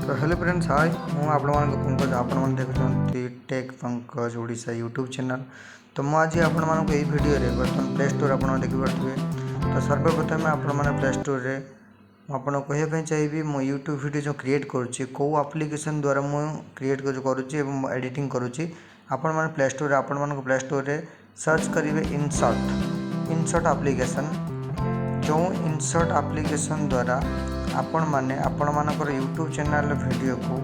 तो hello friends hi मुझे पंकज आपण देखुं tech Pankaj Odisha YouTube channel. तो मुझे आपण मानक यही वीडियो रे बर्तमान प्ले स्टोर आप देखिपे। तो सर्वप्रथम आपण प्ले स्टोर रे आपको कहवाई चाहिए मो यूट्यूब वीडियो जो क्रिएट करुच्ची कौ आप्लिकेसन द्वारा मुझे क्रिएट करुच्ची एडिटिंग करुच्ची आपण मैंने प्ले स्टोर आपण प्ले स्टोर रे सर्च करेंगे इनसर्ट आप्लिकेसन। जो इनसर्ट आप्लिकेसन द्वारा आपण माने आपण मानकर यूट्यूब चैनल वीडियो को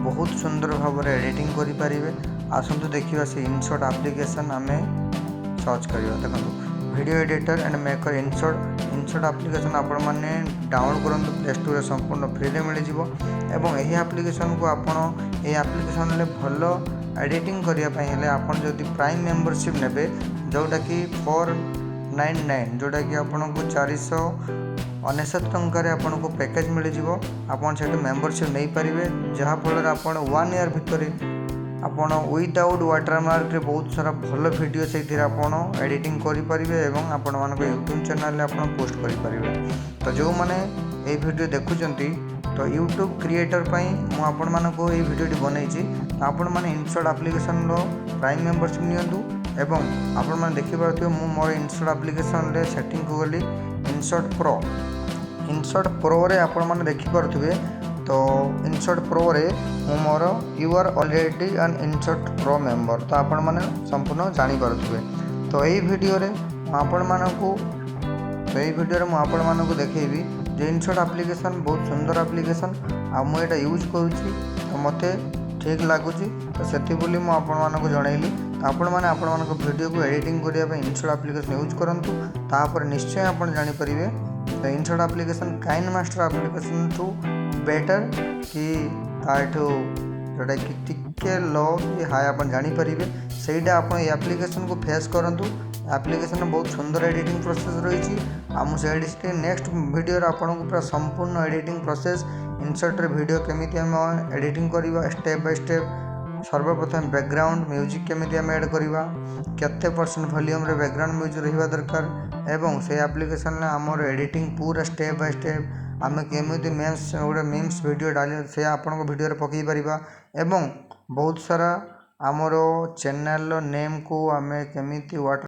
बहुत सुंदर भाव में एडिटिंग करि परिबे। आसंतु देखिबा से इनसर्ट आप्लिकेसन आमे सर्च करियो। देखो video editor and maker insert application आपण माने डाउनलोड करंतु प्ले स्टोर रे संपूर्ण फ्री रे मिल जिवो। एवं एही आप्लिकेसन को आपण ए आप्लिकेसन ले भलो एडिटिंग करिया पई हेले आपण जदि प्राइम मेंबरशिप नेबे जोटा कि 499 जोटा कि आपण को 499 टंकार आपन को पैकेज मिल जिवो। आपन सेठ मेंबरशिप नहीं पारिबे जहाँफल आपन 1 ईयर भितर आपन विदाउट वाटरमार्क रे बहुत सारा भल वीडियो से आपन एडिटिंग करि परिबे एवं आपन मानको यूट्यूब चैनल रे आपन पोस्ट करि परिबे। तो जो माने ए वीडियो देखुचंती तो यूट्यूब क्रिएटर पई मु आपन मानको ए वीडियोटी बनैछि। आपन माने इनसर्ट एप्लीकेशन रो प्राइम मेंबरशिप नियंतु एवं आपन माने देखि पारथिबे मु मोर इनसर्ट एप्लीकेशन रे सेटिंग को गली इनसर्ट प्रो रे आपण माने देखि पारथिबे। तो insert pro remember you are already an insert pro member तो आपण माने संपूर्ण जानि पारथिबे। तो एही वीडियो रे आपण मानको देखेबी जे इनसर्ट एप्लीकेशन बहुत सुंदर एप्लीकेशन आ मु एटा यूज करूची तो मते ठीक लागुची। तो सेति बोली मु आपण मानको जणैली। तो आपण माने आपण मानको वीडियो को एडिटिंग करिया पे इनसर्ट एप्लीकेशन यूज करंतु तापर निश्चय आपण जानि परिबे इनसर्ट एप्लीकेशन काइन मास्टर एप्लीकेशन टू बेटर कि ताठू जोटा कि टिके लो कि हाई आप जापर सहीटा आप एप्लीकेशन को फेस करूँ। एप्लीकेशन बहुत सुंदर एडिटिंग प्रोसेस रही मुझे नेक्स्ट वीडियो आपको पूरा संपूर्ण एडिटिंग प्रोसेस इनसर्ट वीडियो केमी आम एडिटिंग करवा स्टेप बाय स्टेप। सर्वप्रथम बैकग्राउंड म्यूजिक केमी आम एड करवा केते परसेंट वॉल्यूम रे बैकग्राउंड म्यूजिक रहिबा दरकार एवं से एप्लीकेशन ने आमर एडिटिंग पूरा स्टेप बाय स्टेप आम केमी मेम्स गोटे मीम्स वीडियो डाली से आपण वीडियो रे पकई परिबा एवं बहुत सारा आमर चैनल नेम को आम केमी वाटर